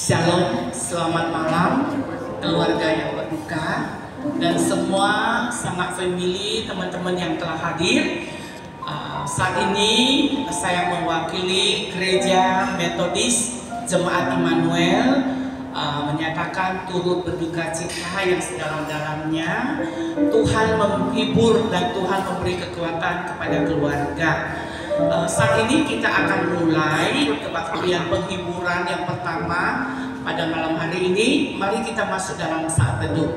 Shalom, selamat malam keluarga yang berduka dan semua sanak family, teman-teman yang telah hadir. Saat ini saya mewakili Gereja Metodis Jemaat Immanuel menyatakan turut berduka cita yang sedalam-dalamnya. Tuhan menghibur dan Tuhan memberi kekuatan kepada keluarga. Saat ini kita akan mulai kebaktian penghiburan yang pertama pada malam hari ini. Mari kita masuk dalam saat teduh.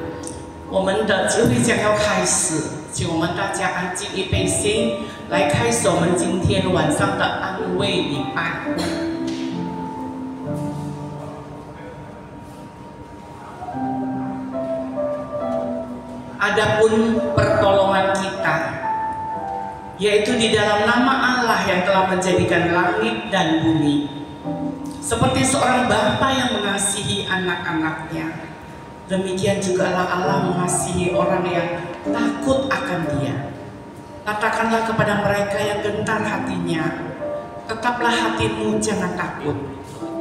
我们的集会将要开始，请我们大家安静一杯心，来开始我们今天晚上的安慰礼拜。Adapun pertolongan kita, yaitu di dalam nama Allah yang telah menjadikan langit dan bumi, seperti seorang bapa yang mengasihi anak-anaknya, demikian jugalah Allah mengasihi orang yang takut akan Dia. Katakanlah kepada mereka yang gentar hatinya, tetaplah hatimu, jangan takut.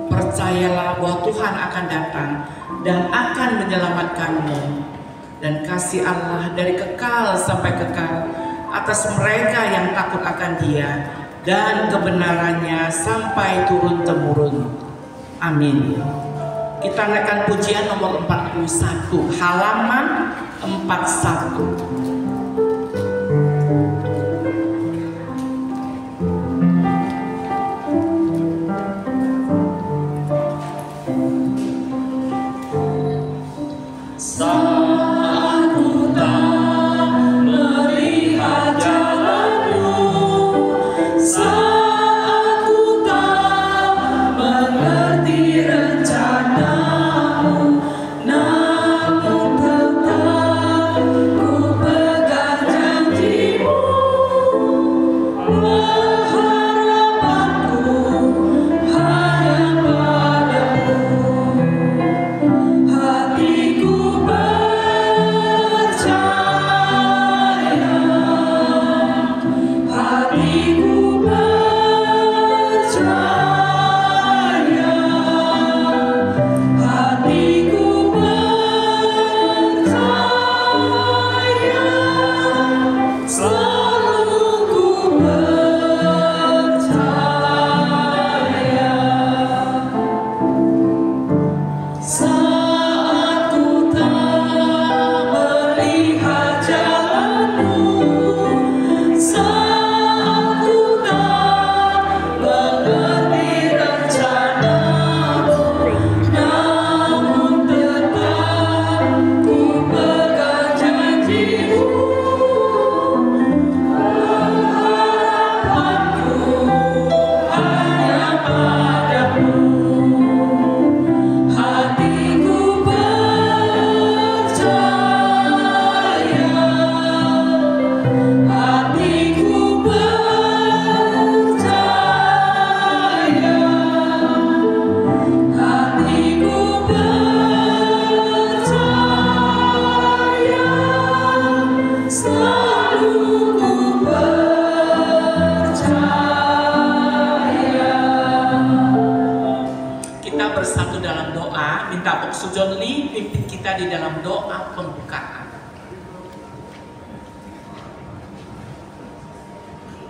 Percayalah bahwa Tuhan akan datang dan akan menyelamatkanmu. Dan kasih Allah dari kekal sampai kekal atas mereka yang takut akan Dia, dan kebenarannya sampai turun-temurun. Amin. Kita naikkan pujian nomor 41, halaman 41.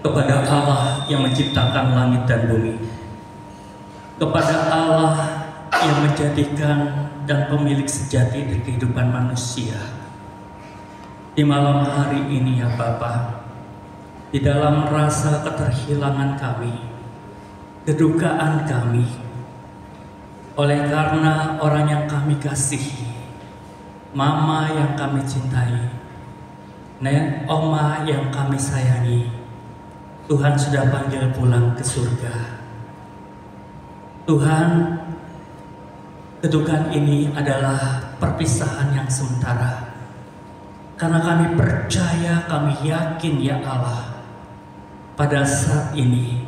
Kepada Allah yang menciptakan langit dan bumi, kepada Allah yang menjadikan dan pemilik sejati dari kehidupan manusia, di malam hari ini ya Bapa, di dalam rasa keterhilangan kami, kedukaan kami, oleh karena orang yang kami kasihi, mama yang kami cintai, nenek oma yang kami sayangi, Tuhan sudah panggil pulang ke surga. Tuhan, kedukaan ini adalah perpisahan yang sementara. Karena kami percaya, kami yakin ya Allah, pada saat ini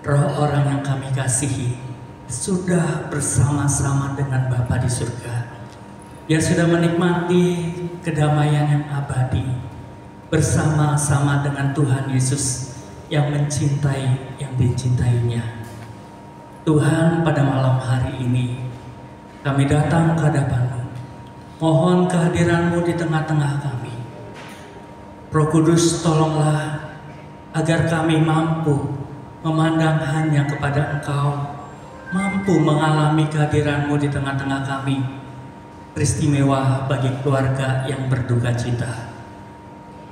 roh orang yang kami kasihi sudah bersama-sama dengan Bapa di surga. Dia sudah menikmati kedamaian yang abadi bersama-sama dengan Tuhan Yesus yang mencintai yang dicintainya. Tuhan, pada malam hari ini Kami datang ke hadapan-Mu, mohon kehadiran-Mu di tengah-tengah kami. Roh Kudus, tolonglah agar kami mampu memandang hanya kepada Engkau, mampu mengalami kehadiran-Mu di tengah-tengah kami, beristimewa bagi keluarga yang berduka cita.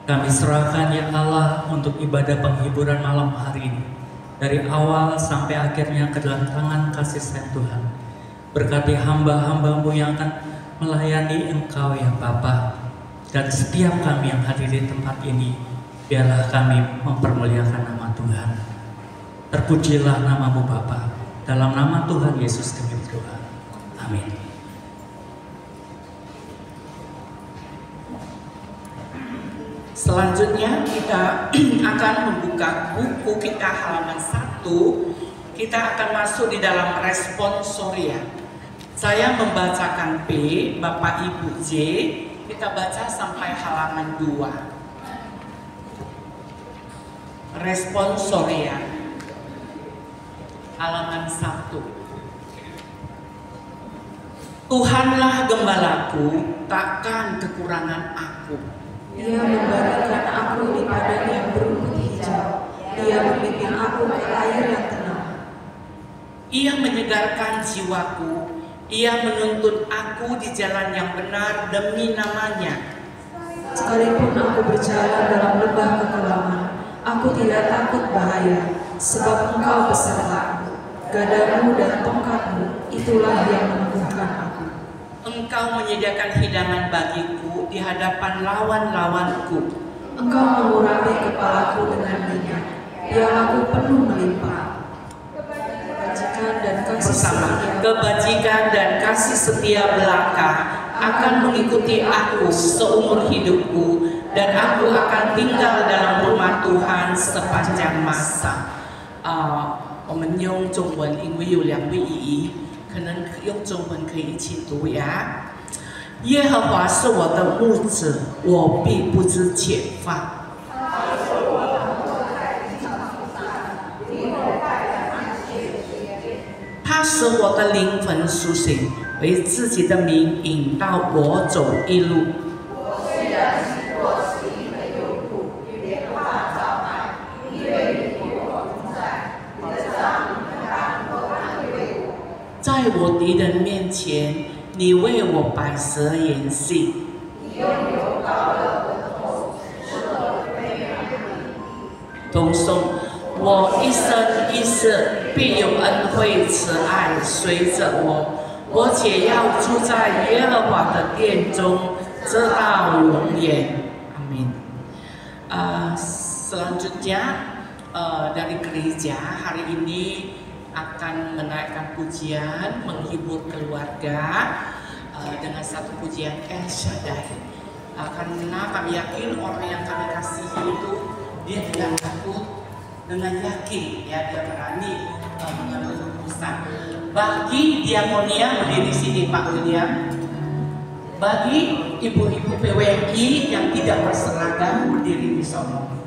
Kami serahkan ya Allah untuk ibadah penghiburan malam hari ini, dari awal sampai akhirnya ke dalam tangan kasih sayang Tuhan. Berkati hamba-hamba-Mu yang akan melayani Engkau ya Bapa, dan setiap kami yang hadir di tempat ini, biarlah kami mempermuliakan nama Tuhan. Terpujilah nama-Mu Bapa, dalam nama Tuhan Yesus kami berdoa. Amin. Selanjutnya kita akan membuka buku kita halaman 1. Kita akan masuk di dalam responsoria. Saya membacakan P, Bapak Ibu J. Kita baca sampai halaman 2. Responsoria halaman 1. Tuhanlah gembalaku, takkan kekurangan aku. Dia membaringkan aku di padang yang berumput hijau. Dia memimpin aku ke air yang tenang. Ia menyegarkan jiwaku. Ia menuntun aku di jalan yang benar demi namanya. Sekalipun aku berjalan dalam lembah kekelaman, aku tidak takut bahaya, sebab Engkau besertaku. Gadamu dan tongkatmu, itulah yang meneguhkan aku. Engkau menyediakan hidangan bagiku di hadapan lawan-lawanku. Engkau mengurapi kepalaku dengan minyak, pialaku penuh melimpah. Kebajikan dan kasih setia belaka akan mengikuti aku seumur hidupku, dan aku akan tinggal dalam rumah Tuhan sepanjang masa. 我们用中文，因为有2位意义，可能用中文可以一起读呀。耶和华是我的牧者，我必不知缺乏。他使我的灵魂苏醒，为自己的名引导我走义路。在我敌人面前，你为我摆设筵席。同颂，我一生一世必有恩惠慈爱随着我，我且要住在耶和华的殿中，直到永远。Amin. Selanjutnya dari gereja hari ini akan menaikkan pujian, menghibur keluarga dengan satu pujian El Shaddai. Karena kami yakin orang yang kami kasihi itu dia tidak takut, dengan yakin ya dia berani mengambil keputusan. Bagi diakonia berdiri sini Pak William. Bagi ibu-ibu PWI yang tidak berseragam berdiri di sana.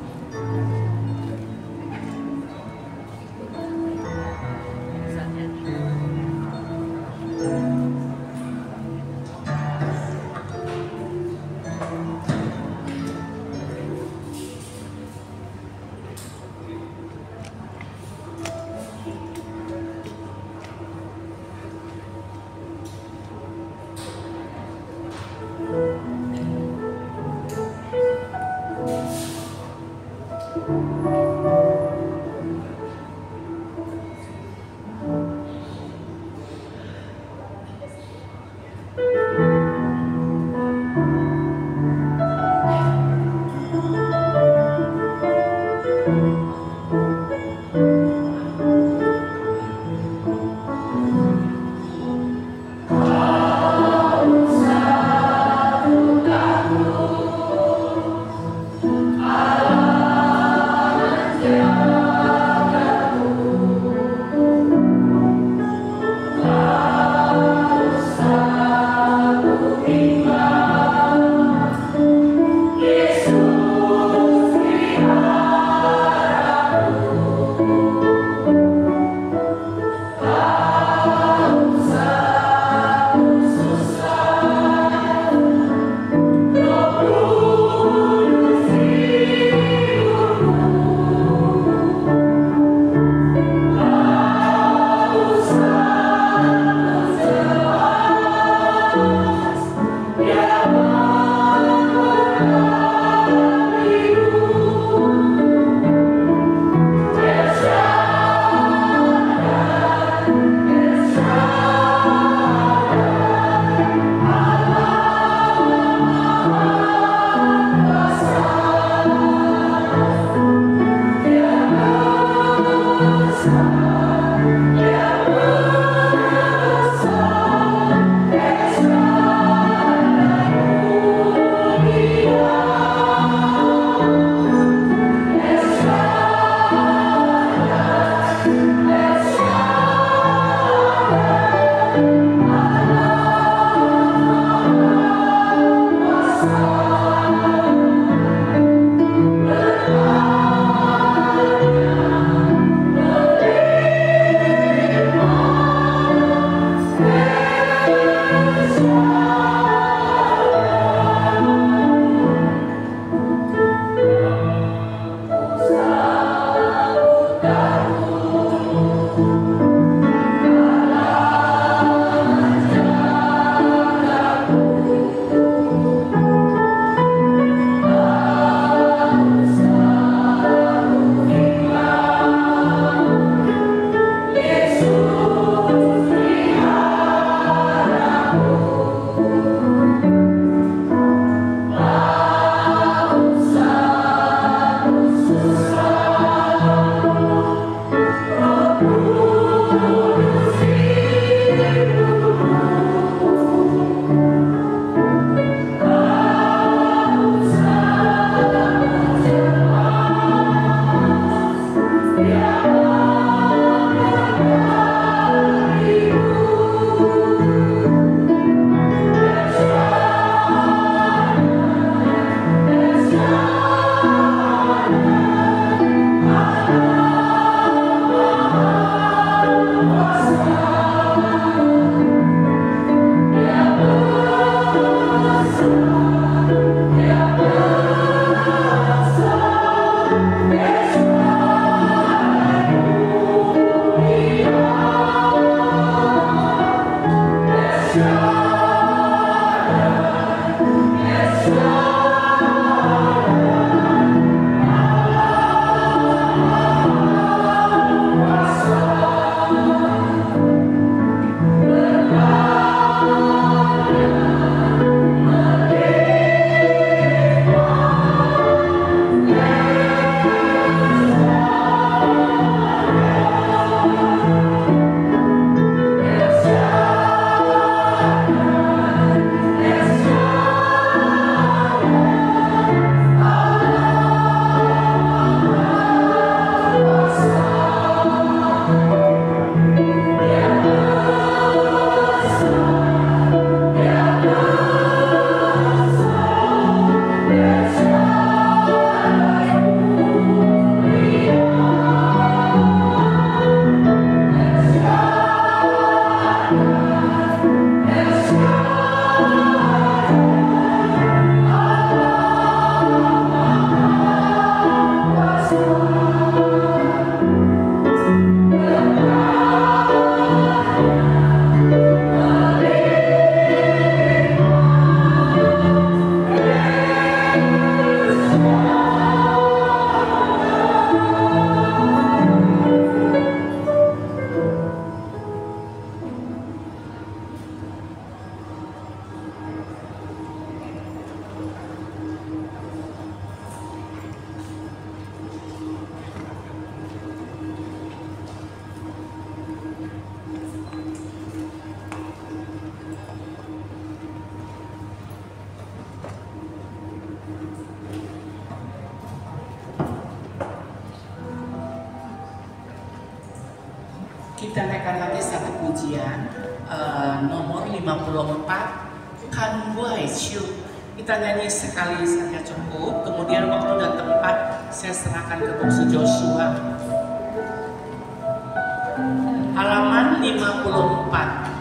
Kita naikkan lagi satu pujian nomor 54, Kan Buai Ciu. Kita nyanyi sekali saja cukup, kemudian waktu dan tempat saya serahkan ke Bungsu Joshua. Halaman 54.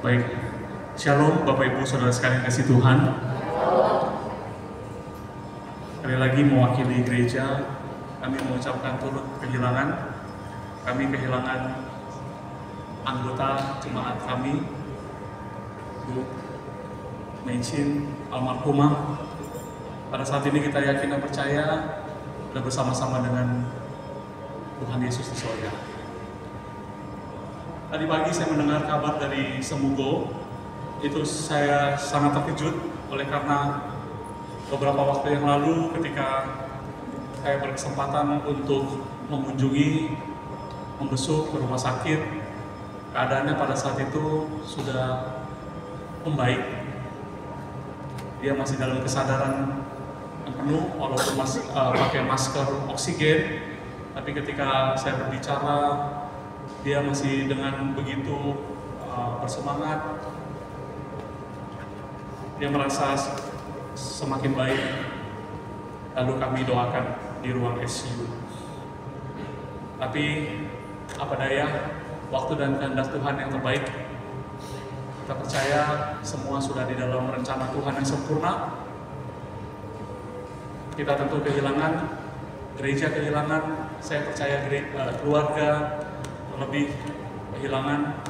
Baik, Shalom Bapak Ibu Saudara sekalian kasih Tuhan. Sekali lagi mewakili gereja, kami mengucapkan turut kehilangan. Kami kehilangan anggota jemaat kami, Bu Meicin almarhumah. Pada saat ini kita yakin dan percaya sudah bersama-sama dengan Tuhan Yesus di sorga. Tadi pagi saya mendengar kabar dari Semugo, itu saya sangat terkejut oleh karena beberapa waktu yang lalu ketika saya berkesempatan untuk mengunjungi, membesuk ke rumah sakit, keadaannya pada saat itu sudah membaik. Dia masih dalam kesadaran yang penuh walaupun masih pakai masker oksigen, tapi ketika saya berbicara dia masih dengan begitu bersemangat. Dia merasa semakin baik. Lalu kami doakan di ruang ICU. Tapi apa daya, waktu dan kehendak Tuhan yang terbaik. Kita percaya semua sudah di dalam rencana Tuhan yang sempurna. Kita tentu kehilangan, gereja kehilangan, saya percaya keluarga lebih kehilangan,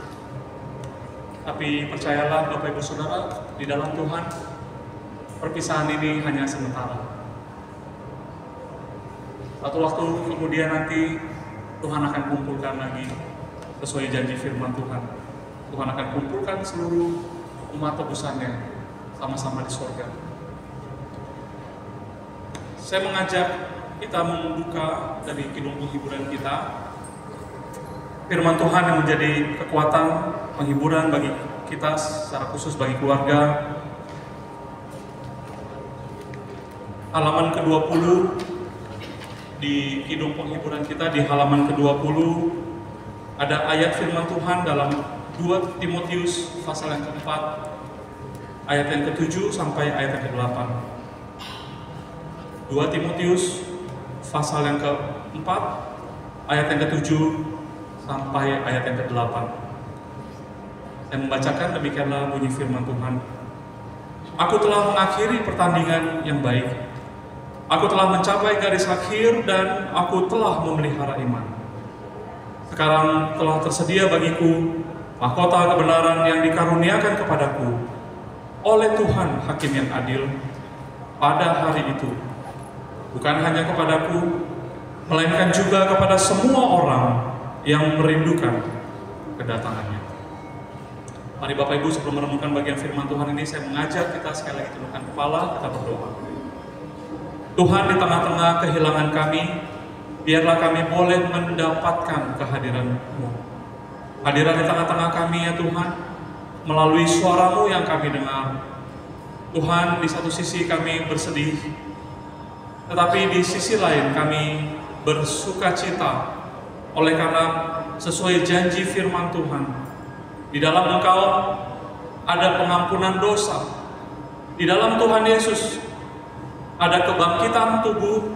tapi percayalah Bapak Ibu Saudara, di dalam Tuhan perpisahan ini hanya sementara. Suatu waktu kemudian nanti Tuhan akan kumpulkan lagi sesuai janji firman Tuhan. Tuhan akan kumpulkan seluruh umat tebusannya sama-sama di surga. Saya mengajak kita membuka dari kidung penghiburan kita. Firman Tuhan yang menjadi kekuatan penghiburan bagi kita, secara khusus bagi keluarga. Halaman ke-20 di kidung penghiburan kita, di halaman ke-20 ada ayat firman Tuhan dalam 2 Timotius pasal yang ke-4 ayat yang ke-7 sampai ayat yang ke-8. 2 Timotius pasal yang ke-4 ayat yang ke-7 sampai ayat yang ke-8. Saya membacakan, demikianlah bunyi firman Tuhan. Aku telah mengakhiri pertandingan yang baik. Aku telah mencapai garis akhir dan aku telah memelihara iman. Sekarang telah tersedia bagiku mahkota kebenaran yang dikaruniakan kepadaku oleh Tuhan Hakim yang adil pada hari itu. Bukan hanya kepadaku, melainkan juga kepada semua orang yang merindukan kedatangannya. Mari Bapak Ibu, sebelum menemukan bagian firman Tuhan ini, saya mengajak kita sekali lagi tundukkan kepala, kita berdoa. Tuhan, di tengah-tengah kehilangan kami, biarlah kami boleh mendapatkan kehadiran-Mu. Hadirat di tengah-tengah kami ya Tuhan, melalui suara-Mu yang kami dengar. Tuhan, di satu sisi kami bersedih, tetapi di sisi lain kami bersuka cita oleh karena sesuai janji firman Tuhan. Di dalam Engkau ada pengampunan dosa. Di dalam Tuhan Yesus ada kebangkitan tubuh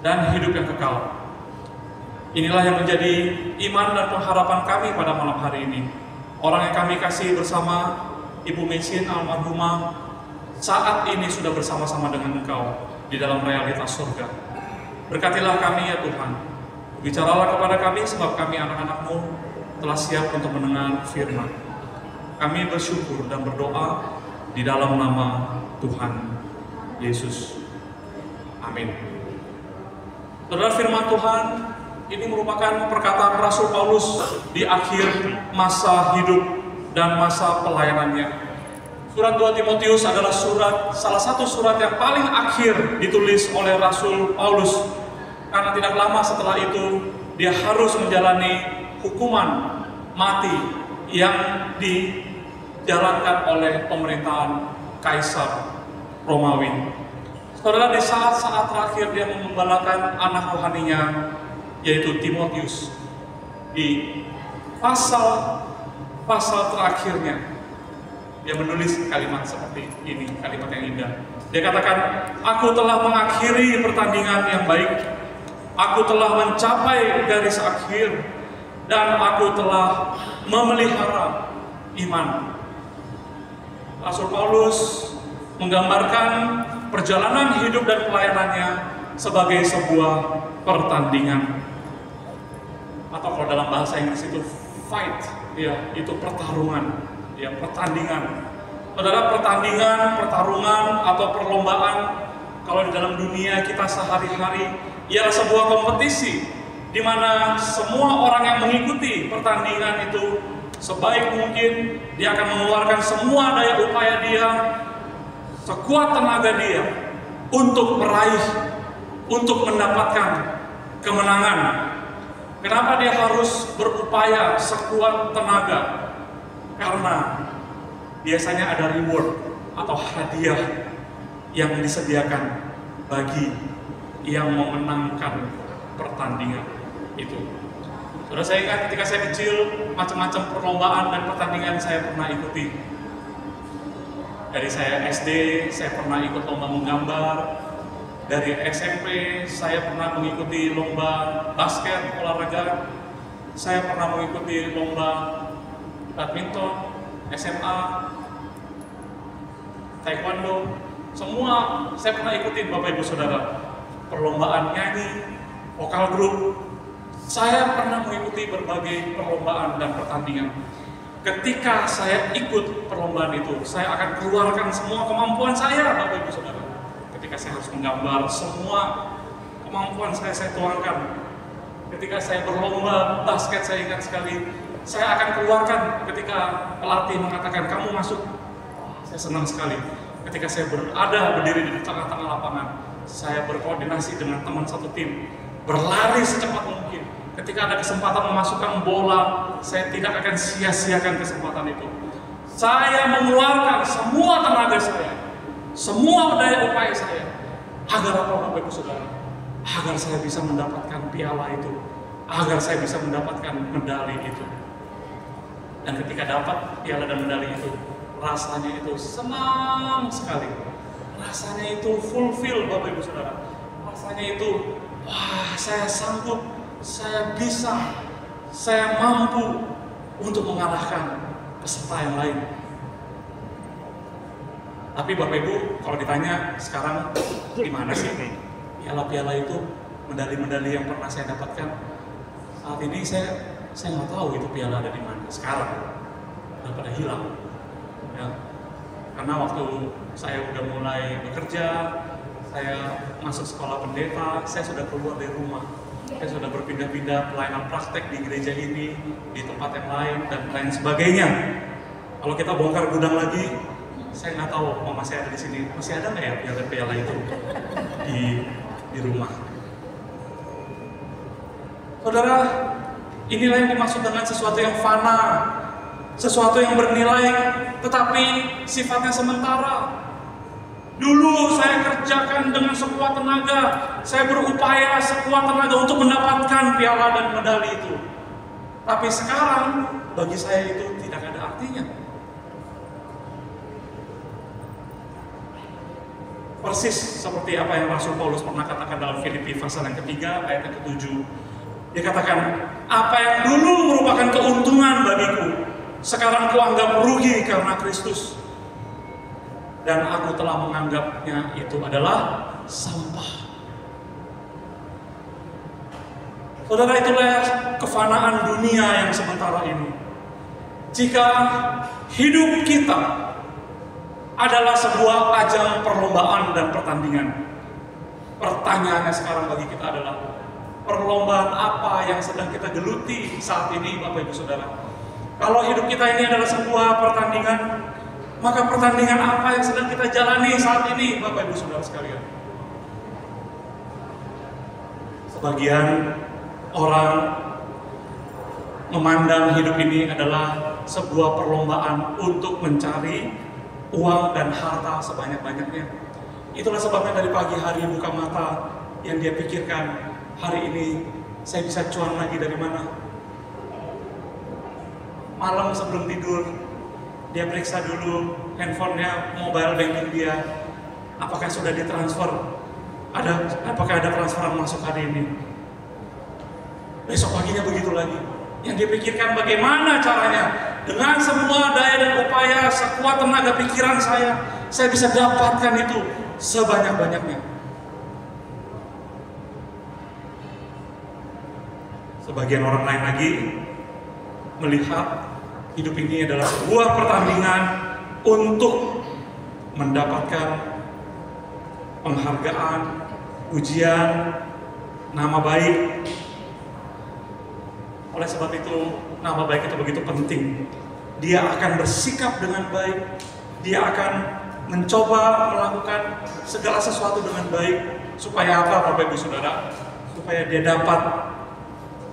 dan hidup yang kekal. Inilah yang menjadi iman dan pengharapan kami pada malam hari ini. Orang yang kami kasih bersama Ibu Mesin almarhumah saat ini sudah bersama-sama dengan Engkau di dalam realitas surga. Berkatilah kami ya Tuhan. Bicaralah kepada kami sebab kami anak-anak-Mu telah siap untuk mendengar firman. Kami bersyukur dan berdoa di dalam nama Tuhan Yesus. Amin. Saudara, firman Tuhan ini merupakan perkataan Rasul Paulus di akhir masa hidup dan masa pelayanannya. Surat 2 Timotius adalah salah satu surat yang paling akhir ditulis oleh Rasul Paulus, karena tidak lama setelah itu dia harus menjalani hukuman mati yang dijalankan oleh pemerintahan Kaisar Romawi. Saudara, di saat-saat terakhir dia mengembalakan anak rohaninya, yaitu Timotius. Di pasal terakhirnya dia menulis kalimat seperti ini, kalimat yang indah. Dia katakan, "Aku telah mengakhiri pertandingan yang baik, aku telah mencapai garis akhir, dan aku telah memelihara iman." Rasul Paulus menggambarkan perjalanan hidup dan pelayanannya sebagai sebuah pertandingan. Atau kalau dalam bahasa Inggris itu fight, ya, itu pertarungan, ya, pertandingan. Saudara, pertandingan, pertarungan atau perlombaan kalau di dalam dunia kita sehari-hari ialah sebuah kompetisi di mana semua orang yang mengikuti pertandingan itu sebaik mungkin dia akan mengeluarkan semua daya upaya dia, sekuat tenaga dia untuk meraih, untuk mendapatkan kemenangan. Kenapa dia harus berupaya sekuat tenaga? Karena biasanya ada reward atau hadiah yang disediakan bagi yang memenangkan pertandingan itu. Saudara, saya ingat ketika saya kecil, macam-macam perlombaan dan pertandingan saya pernah ikuti. Dari saya SD, saya pernah ikut lomba menggambar. Dari SMP, saya pernah mengikuti lomba basket, olahraga. Saya pernah mengikuti lomba badminton, SMA, taekwondo. Semua saya pernah ikutin, Bapak Ibu Saudara. Perlombaan nyanyi, vokal grup. Saya pernah mengikuti berbagai perlombaan dan pertandingan. Ketika saya ikut perlombaan itu, saya akan keluarkan semua kemampuan saya, Bapak Ibu Saudara. Ketika saya harus menggambar, semua kemampuan saya tuangkan. Ketika saya berlomba basket, saya ingat sekali, saya akan keluarkan ketika pelatih mengatakan, "Kamu masuk." Saya senang sekali. Ketika saya berdiri di tengah-tengah lapangan, saya berkoordinasi dengan teman satu tim, berlari secepat mungkin. Ketika ada kesempatan memasukkan bola, saya tidak akan sia-siakan kesempatan itu. Saya mengeluarkan semua tenaga saya, semua daya upaya saya, agar apa, Bapak Ibu Saudara? Agar saya bisa mendapatkan piala itu, agar saya bisa mendapatkan medali itu. Dan ketika dapat piala dan medali itu, rasanya itu senang sekali. Rasanya itu fulfill, Bapak Ibu Saudara. Rasanya itu, wah, saya sanggup, saya bisa, saya mampu untuk mengalahkan peserta yang lain. Tapi Bapak Ibu, kalau ditanya sekarang gimana sih piala-piala itu, medali-medali yang pernah saya dapatkan, saat ini saya nggak tahu itu piala ada di mana. Sekarang udah pada hilang. Ya. Karena waktu saya udah mulai bekerja, saya masuk sekolah pendeta, saya sudah keluar dari rumah. Saya sudah berpindah-pindah pelayanan praktek di gereja ini, di tempat yang lain, dan lain sebagainya. Kalau kita bongkar gudang lagi, saya nggak tahu mama saya ada di sini, masih ada nggak ya piala-piala itu di rumah. Saudara, inilah yang dimaksud dengan sesuatu yang fana, sesuatu yang bernilai, tetapi sifatnya sementara. Dulu saya kerjakan dengan sekuat tenaga, saya berupaya sekuat tenaga untuk mendapatkan piala dan medali itu. Tapi sekarang, bagi saya itu tidak ada artinya. Persis seperti apa yang Rasul Paulus pernah katakan dalam Filipi pasal yang ketiga, ayat yang ke-7. Dia katakan, apa yang dulu merupakan keuntungan bagiku, sekarang kuanggap rugi karena Kristus. Dan aku telah menganggapnya itu adalah sampah. Saudara, itulah kefanaan dunia yang sementara ini. Jika hidup kita adalah sebuah ajang perlombaan dan pertandingan, pertanyaannya sekarang bagi kita adalah, perlombaan apa yang sedang kita geluti saat ini, Bapak Ibu Saudara? Kalau hidup kita ini adalah sebuah pertandingan, maka pertandingan apa yang sedang kita jalani saat ini, Bapak Ibu Saudara sekalian? Sebagian orang memandang hidup ini adalah sebuah perlombaan untuk mencari uang dan harta sebanyak-banyaknya. Itulah sebabnya dari pagi hari buka mata yang dia pikirkan, hari ini saya bisa cuan lagi dari mana? Malam sebelum tidur, dia periksa dulu handphonenya, mobile banking dia, apakah sudah ditransfer, apakah ada transferan masuk hari ini. Besok paginya begitu lagi. Yang dia pikirkan bagaimana caranya, dengan semua daya dan upaya, sekuat tenaga pikiran saya bisa dapatkan itu sebanyak-banyaknya. Sebagian orang lain lagi melihat hidup ini adalah sebuah pertandingan untuk mendapatkan penghargaan, pujian, nama baik. Oleh sebab itu, nama baik itu begitu penting. Dia akan bersikap dengan baik, dia akan mencoba melakukan segala sesuatu dengan baik. Supaya apa, Bapak Ibu Saudara? Supaya dia dapat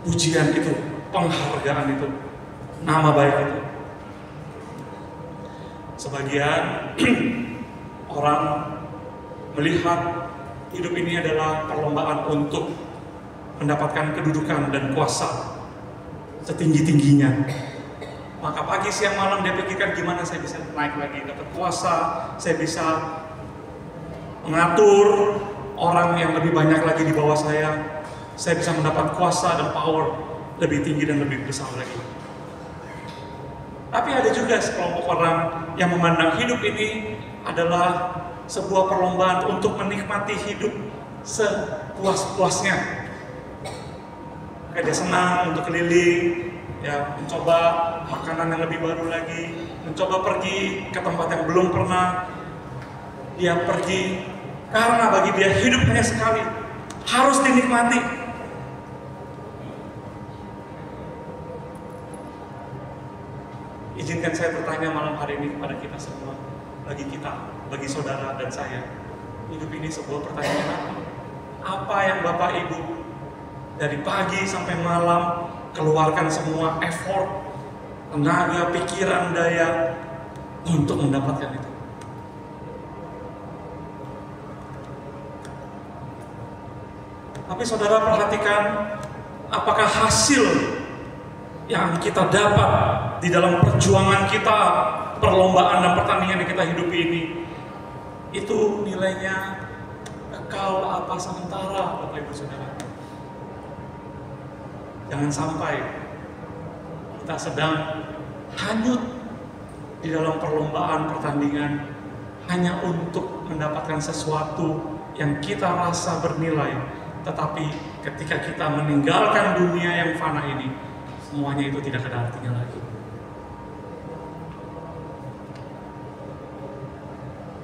pujian itu, penghargaan itu, nama baik itu. Sebagian orang melihat hidup ini adalah perlombaan untuk mendapatkan kedudukan dan kuasa setinggi-tingginya. Maka pagi, siang, malam dia pikirkan gimana saya bisa naik lagi, dapat kuasa, saya bisa mengatur orang yang lebih banyak lagi di bawah saya bisa mendapat kuasa dan power lebih tinggi dan lebih besar lagi. Tapi ada juga sekelompok orang yang memandang hidup ini adalah sebuah perlombaan untuk menikmati hidup sepuas-puasnya. Dia senang untuk keliling, ya, mencoba makanan yang lebih baru lagi, mencoba pergi ke tempat yang belum pernah dia pergi, karena bagi dia hidup hanya sekali, harus dinikmati. Izinkan saya bertanya malam hari ini kepada kita semua, bagi saudara dan saya, hidup ini sebuah pertanyaan apa? Apa yang Bapak Ibu dari pagi sampai malam keluarkan semua effort, tenaga, pikiran, daya untuk mendapatkan itu? Tapi saudara perhatikan, apakah hasil yang kita dapat di dalam perjuangan kita, perlombaan dan pertandingan yang kita hidupi ini, itu nilainya kekal apa sementara, Bapak Ibu Saudara? Jangan sampai kita sedang hanyut di dalam perlombaan pertandingan hanya untuk mendapatkan sesuatu yang kita rasa bernilai, tetapi ketika kita meninggalkan dunia yang fana ini, semuanya itu tidak ada artinya lagi.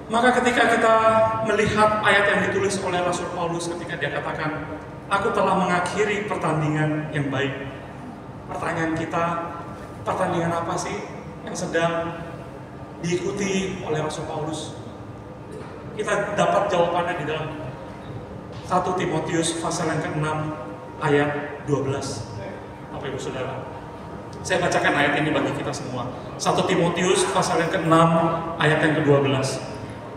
Maka ketika kita melihat ayat yang ditulis oleh Rasul Paulus ketika dia katakan, aku telah mengakhiri pertandingan yang baik. Pertanyaan kita, pertandingan apa sih yang sedang diikuti oleh Rasul Paulus. Kita dapat jawabannya di dalam 1 Timotius pasal yang ke-6 ayat 12. Bapak Ibu Saudara, saya bacakan ayat ini bagi kita semua. 1 Timotius pasal yang ke-6 ayat yang ke-12.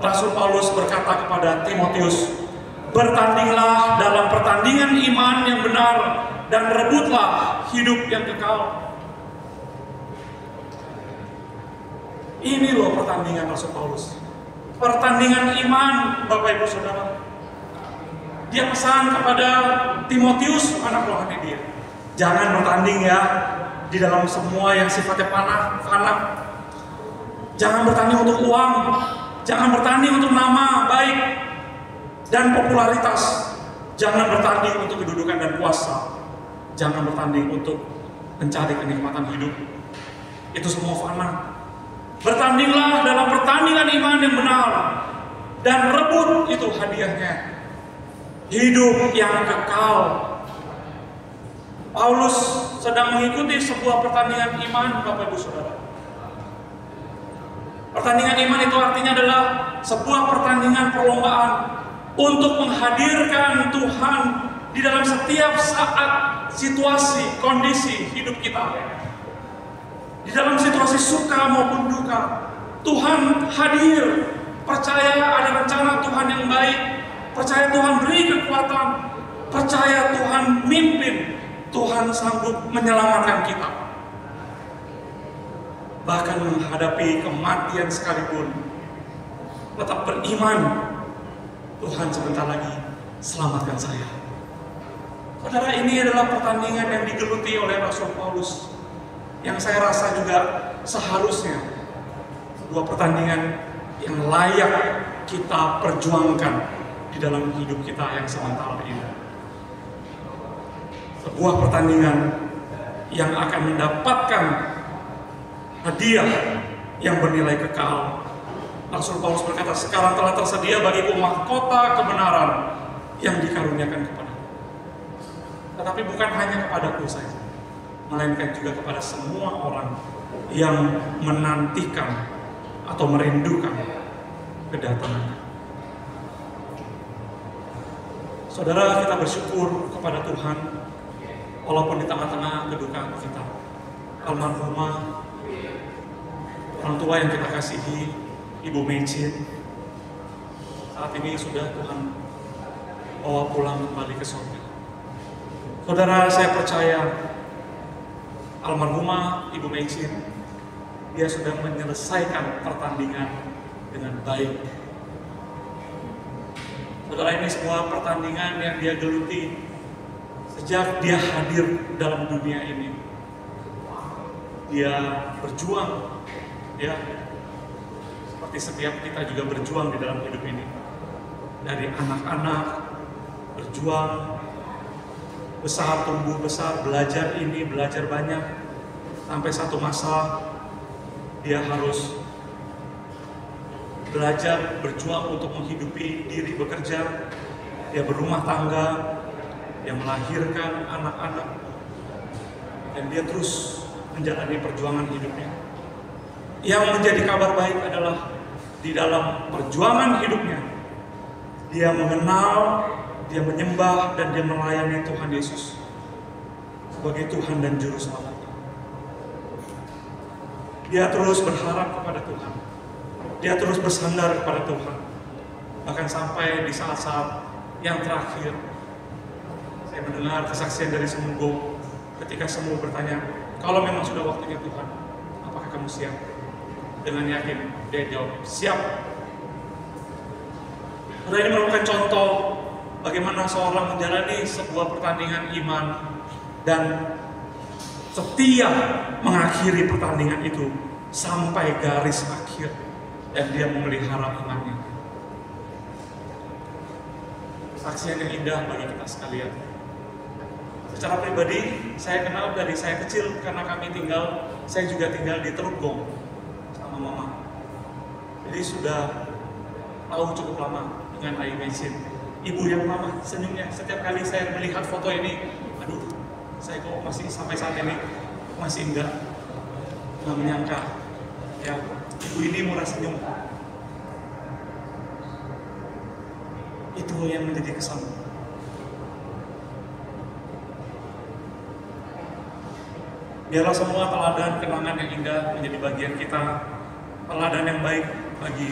Rasul Paulus berkata kepada Timotius, bertandinglah dalam pertandingan iman yang benar dan rebutlah hidup yang kekal. Ini loh pertandingan Rasul Paulus. Pertandingan iman, Bapak Ibu Saudara. Dia pesan kepada Timotius, anak rohani dia. Jangan bertanding ya di dalam semua yang sifatnya fana. Jangan bertanding untuk uang. Jangan bertanding untuk nama baik dan popularitas. Jangan bertanding untuk kedudukan dan kuasa. Jangan bertanding untuk mencari kenikmatan hidup. Itu semua fana. Bertandinglah dalam pertandingan iman yang benar dan rebut itu hadiahnya, hidup yang kekal. Paulus sedang mengikuti sebuah pertandingan iman, Bapak Ibu Saudara. Pertandingan iman itu artinya adalah sebuah pertandingan perlombaan untuk menghadirkan Tuhan di dalam setiap saat, situasi, kondisi hidup kita. Di dalam situasi suka maupun duka, Tuhan hadir. Percaya ada rencana Tuhan yang baik, percaya Tuhan beri kekuatan, percaya Tuhan mimpin, Tuhan sanggup menyelamatkan kita. Bahkan menghadapi kematian sekalipun, tetap beriman, Tuhan sebentar lagi selamatkan saya. Saudara, ini adalah pertandingan yang digeluti oleh Rasul Paulus, yang saya rasa juga seharusnya sebuah pertandingan yang layak kita perjuangkan di dalam hidup kita yang sementara ini. Sebuah pertandingan yang akan mendapatkan hadiah yang bernilai kekal. Rasul Paulus berkata, sekarang telah tersedia bagiku mahkota kebenaran yang dikaruniakan kepadaku. Tetapi bukan hanya kepadaku saja, melainkan juga kepada semua orang yang menantikan atau merindukan kedatangan. Saudara, kita bersyukur kepada Tuhan walaupun di tengah-tengah kedukaan kita. Almarhumah, orang tua yang kita kasihi, Ibu Mecin, saat ini sudah Tuhan bawa pulang kembali ke surga. Saudara, saya percaya almarhumah Ibu Mecin, dia sudah menyelesaikan pertandingan dengan baik. Saudara, ini semua pertandingan yang dia geluti sejak dia hadir dalam dunia ini. Dia berjuang, ya, seperti setiap kita juga berjuang di dalam hidup ini. Dari anak-anak berjuang, besar, tumbuh besar, belajar ini, belajar banyak, sampai satu masa dia harus belajar, berjuang untuk menghidupi diri, bekerja, dia berumah tangga, dia melahirkan anak-anak, dan dia terus menjalani perjuangan hidupnya. Yang menjadi kabar baik adalah di dalam perjuangan hidupnya, dia mengenal, dia menyembah, dan dia melayani Tuhan Yesus sebagai Tuhan dan Juru Selamat. Dia terus berharap kepada Tuhan. Dia terus bersandar kepada Tuhan. Bahkan sampai di saat-saat yang terakhir, saya mendengar kesaksian dari Semunggo ketika Semunggo bertanya, kalau memang sudah waktunya Tuhan, apakah kamu siap? Dengan yakin, dia jawab, siap. Karena ini merupakan contoh bagaimana seorang menjalani sebuah pertandingan iman dan setia mengakhiri pertandingan itu sampai garis akhir, dan dia memelihara imannya. Saksian yang indah bagi kita sekalian. Secara pribadi, saya kenal dari saya kecil karena saya juga tinggal di Teluk Gong sama mama. Jadi sudah tahu cukup lama dengan Ayu Mecin. Ibu yang mama senyumnya setiap kali saya melihat foto ini, aduh, saya kok masih sampai saat ini masih nggak menyangka Ya, ibu ini murah senyum. Itu yang menjadi kesan. Biarlah semua teladan kenangan yang indah menjadi bagian kita, teladan yang baik bagi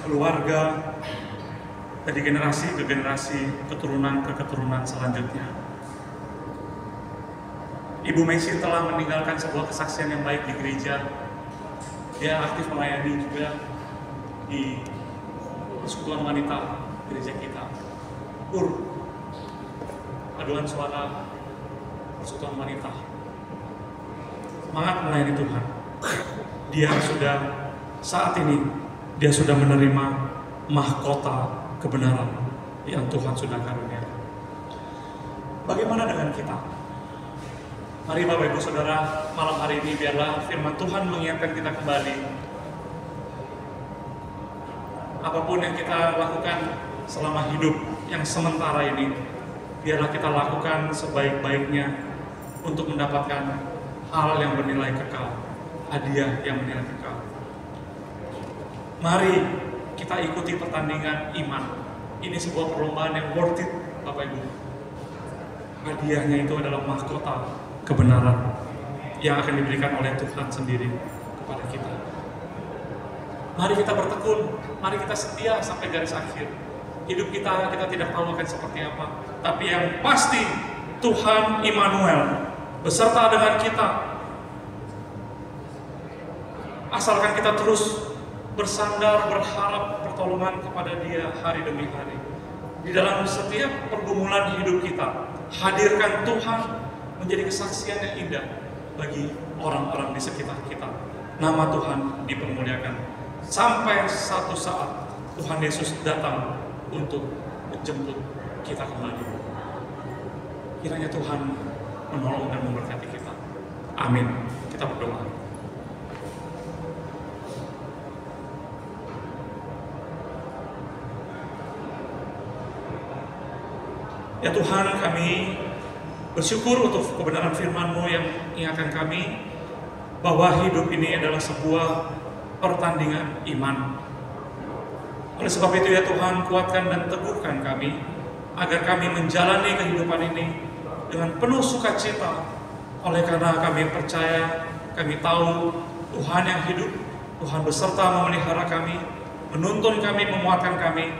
keluarga, dari generasi ke generasi, keturunan ke keturunan selanjutnya. Ibu Mesin telah meninggalkan sebuah kesaksian yang baik di gereja. Dia aktif melayani juga di persekutuan wanita gereja kita. Paduan suara persekutuan wanita. Semangat melayani Tuhan. Saat ini dia sudah menerima mahkota kebenaran yang Tuhan sudah karuniakan. Bagaimana dengan kita? Mari Bapak Ibu Saudara, malam hari ini biarlah firman Tuhan mengingatkan kita kembali. Apapun yang kita lakukan selama hidup yang sementara ini, biarlah kita lakukan sebaik-baiknya untuk mendapatkan hal yang bernilai kekal, hadiah yang bernilai kekal. Mari kita ikuti pertandingan iman. Ini sebuah perlombaan yang worth it, Bapak Ibu. Hadiahnya itu adalah mahkota kebenaran yang akan diberikan oleh Tuhan sendiri kepada kita. Mari kita bertekun, mari kita setia sampai garis akhir. Hidup kita tidak tahu akan seperti apa, tapi yang pasti Tuhan Immanuel beserta dengan kita. Asalkan kita terus bersandar, berharap pertolongan kepada Dia hari demi hari. Di dalam setiap pergumulan hidup kita, hadirkan Tuhan menjadi kesaksian yang indah bagi orang-orang di sekitar kita. Nama Tuhan dipermuliakan. Sampai satu saat Tuhan Yesus datang untuk menjemput kita kembali. Kiranya Tuhan menolong dan memberkati kita. Amin. Kita berdoa. Ya Tuhan, kami bersyukur untuk kebenaran firman-Mu yang mengingatkan kami bahwa hidup ini adalah sebuah pertandingan iman. Oleh sebab itu ya Tuhan, kuatkan dan teguhkan kami agar kami menjalani kehidupan ini dengan penuh sukacita. Oleh karena kami percaya, kami tahu Tuhan yang hidup, Tuhan beserta memelihara kami, menuntun kami, menguatkan kami,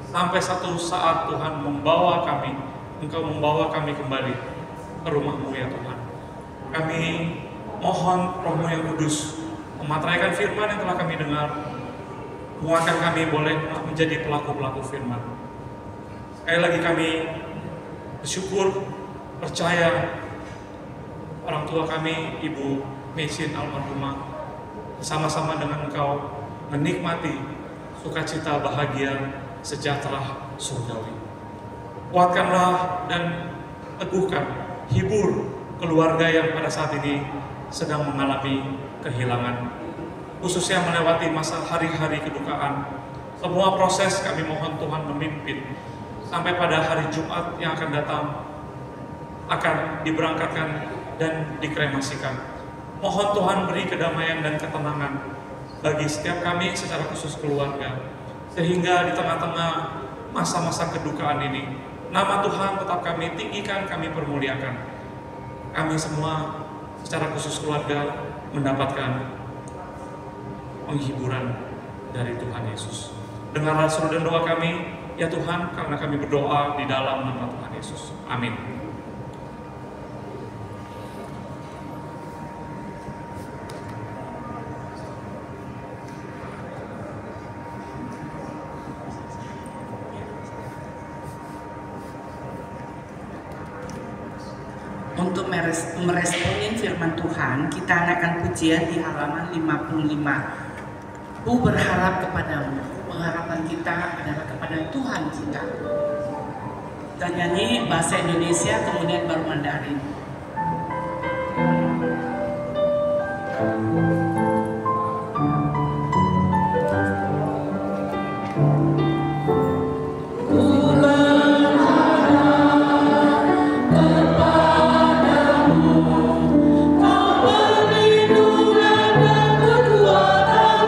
sampai satu saat Tuhan membawa kami, Engkau membawa kami kembali ke rumah-Mu ya Tuhan. Kami mohon Roh-Mu yang kudus memateraikan firman yang telah kami dengar, menguatkan kami boleh menjadi pelaku-pelaku firman. Sekali lagi kami bersyukur, percaya orang tua kami, Ibu Mesin almarhumah, bersama-sama dengan Engkau menikmati sukacita, bahagia, sejahtera surgawi. Kuatkanlah dan teguhkan, hibur keluarga yang pada saat ini sedang mengalami kehilangan, khususnya melewati masa hari-hari kedukaan. Semua proses kami mohon Tuhan memimpin sampai pada hari Jumat yang akan datang akan diberangkatkan dan dikremasikan. Mohon Tuhan beri kedamaian dan ketenangan bagi setiap kami secara khusus keluarga, sehingga di tengah-tengah masa-masa kedukaan ini nama Tuhan tetap kami tinggikan, kami permuliakan. Kami semua secara khusus keluarga mendapatkan penghiburan dari Tuhan Yesus. Dengarlah seru dan doa kami, ya Tuhan, karena kami berdoa di dalam nama Tuhan Yesus. Amin. Untuk meresponin firman Tuhan, kita naikkan pujian di halaman 55. Ku berharap kepadamu. Pengharapan kita adalah kepada Tuhan kita. Kita nyanyi bahasa Indonesia, kemudian baru Mandarin. Kau perlindungan dan kekuatan.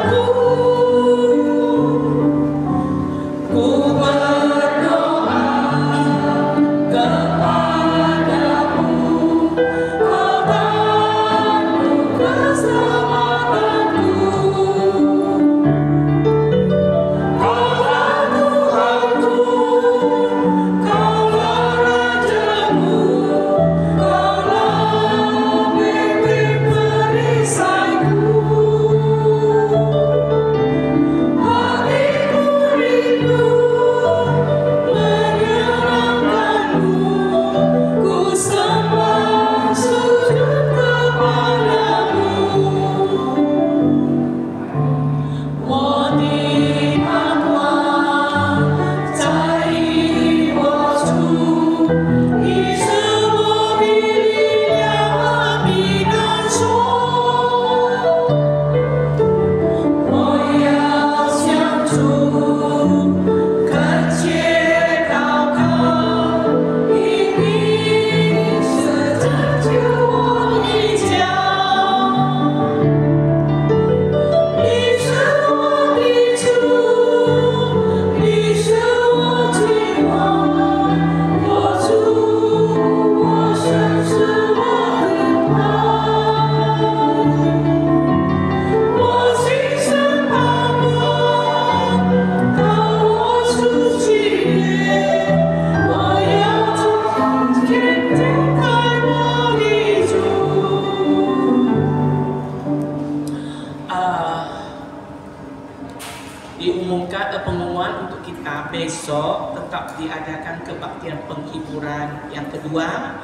diumumkan pengumuman untuk kita besok tetap diadakan kebaktian penghiburan yang kedua,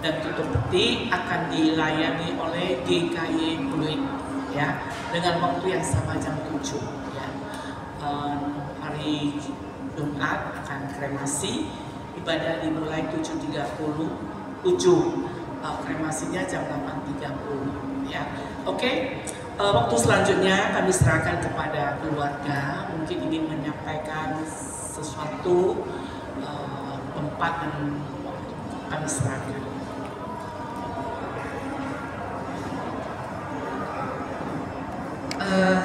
dan tutup peti akan dilayani oleh GKY Pluit ya, dengan waktu yang sama jam 7 ya. Hari Jumat akan kremasi, ibadah dimulai 7.30, kremasinya jam 8.30 ya. Oke. Waktu selanjutnya kami serahkan kepada keluarga, mungkin ingin menyampaikan sesuatu, tempat dan waktu kami serahkan.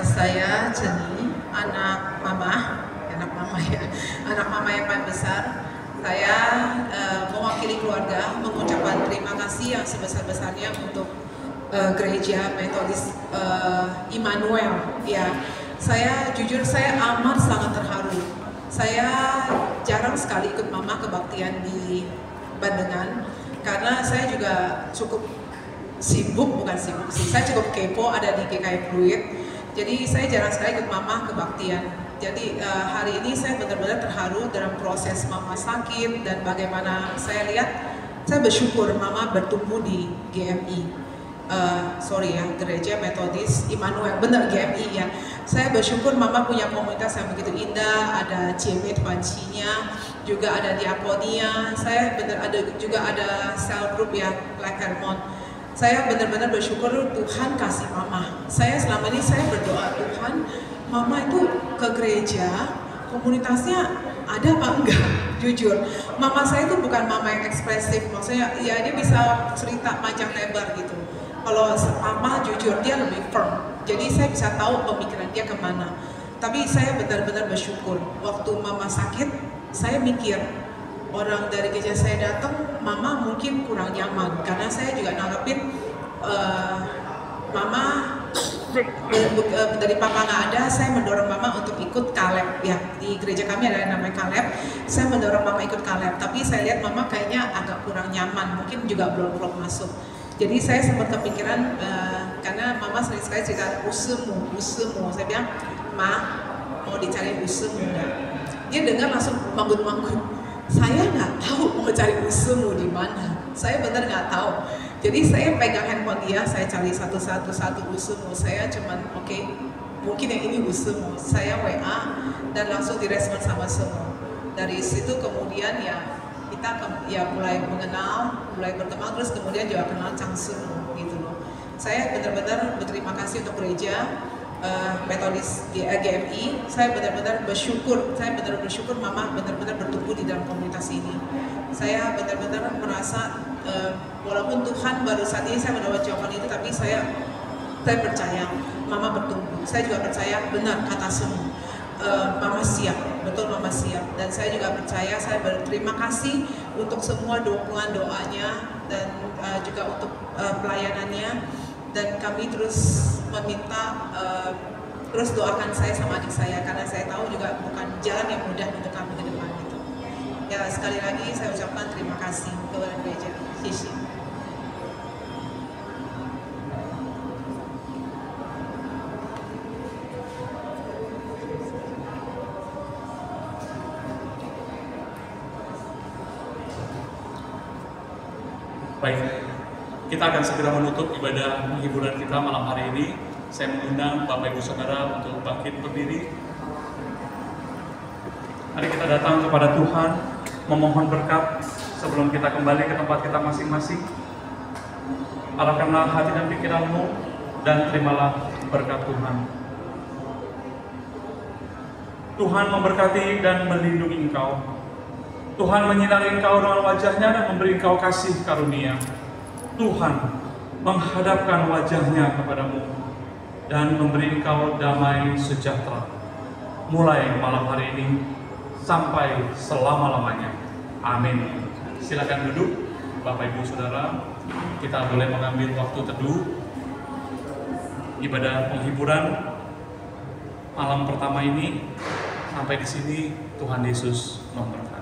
Saya Jenny, anak mama yang paling besar. Saya mewakili keluarga mengucapkan terima kasih yang sebesar-besarnya untuk Gereja Metodis Immanuel. Ya, saya jujur saya amat sangat terharu. Saya jarang sekali ikut mama kebaktian di Bandengan karena saya juga cukup sibuk, bukan sibuk sih, saya cukup kepo ada di GKY Pluit. Jadi saya jarang sekali ikut mama kebaktian. Jadi hari ini saya benar-benar terharu dalam proses mama sakit, dan bagaimana saya lihat, saya bersyukur mama bertumbuh di GMI. Gereja Metodis Immanuel, benar GMI ya. Saya bersyukur mama punya komunitas yang begitu indah, ada CME Pancinya, juga ada diakonia. Saya juga ada cell group ya, Black Hermon. Saya benar-benar bersyukur Tuhan kasih mama. Saya selama ini saya berdoa, Tuhan, mama itu ke gereja, komunitasnya ada apa enggak? Jujur, mama saya itu bukan mama yang ekspresif, maksudnya ya dia bisa cerita panjang lebar gitu. Kalau mama jujur dia lebih firm, jadi saya bisa tahu pemikiran dia kemana. Tapi saya benar-benar bersyukur, waktu mama sakit, saya mikir, orang dari gereja saya datang, mama mungkin kurang nyaman, karena saya juga nanggepin mama dari papa nggak ada, saya mendorong mama untuk ikut Kaleb ya, di gereja kami ada yang namanya Kaleb. Saya mendorong mama ikut Kaleb, tapi saya lihat mama kayaknya agak kurang nyaman, mungkin juga belum masuk. Jadi saya sempat kepikiran, karena mama sering sekali cerita usemu. Saya bilang, ma mau dicari usemu enggak? Dia dengar langsung manggut-manggut. Saya nggak tahu mau cari usemu di mana. Saya benar nggak tahu. Jadi saya pegang handphone dia, saya cari satu usemu. Saya cuman oke, mungkin yang ini usemu. Saya WA dan langsung direspon sama semua. Dari situ kemudian ya kita mulai mengenal, mulai berteman, terus kemudian juga kenal Changsemu gitu loh. Saya benar-benar berterima kasih untuk gereja Metodis GMI. Saya benar-benar bersyukur, mama benar-benar bertumbuh di dalam komunitas ini. Saya benar-benar merasa walaupun Tuhan baru saat ini saya mendapat jawaban itu, tapi saya percaya mama bertumbuh. Saya juga percaya benar kata semua. Mama siap, betul mama siap, dan saya juga percaya, saya berterima kasih untuk semua dukungan doanya dan juga untuk pelayanannya, dan kami terus meminta terus doakan saya sama adik saya, karena saya tahu juga bukan jalan yang mudah untuk kami ke depan itu. Ya sekali lagi saya ucapkan terima kasih kepada gereja. Sisi. Baik, kita akan segera menutup ibadah penghiburan kita malam hari ini. Saya mengundang Bapak Ibu Saudara untuk bangkit berdiri. Mari kita datang kepada Tuhan, memohon berkat sebelum kita kembali ke tempat kita masing-masing. Arahkanlah hati dan pikiranmu dan terimalah berkat Tuhan. Tuhan memberkati dan melindungi engkau. Tuhan menyinari engkau dengan wajahnya dan memberi engkau kasih karunia. Tuhan menghadapkan wajahnya kepadamu dan memberi engkau damai sejahtera. Mulai malam hari ini sampai selama-lamanya. Amin. Silakan duduk, Bapak Ibu Saudara. Kita boleh mengambil waktu teduh ibadah penghiburan malam pertama ini. Sampai di sini, Tuhan Yesus memberkati.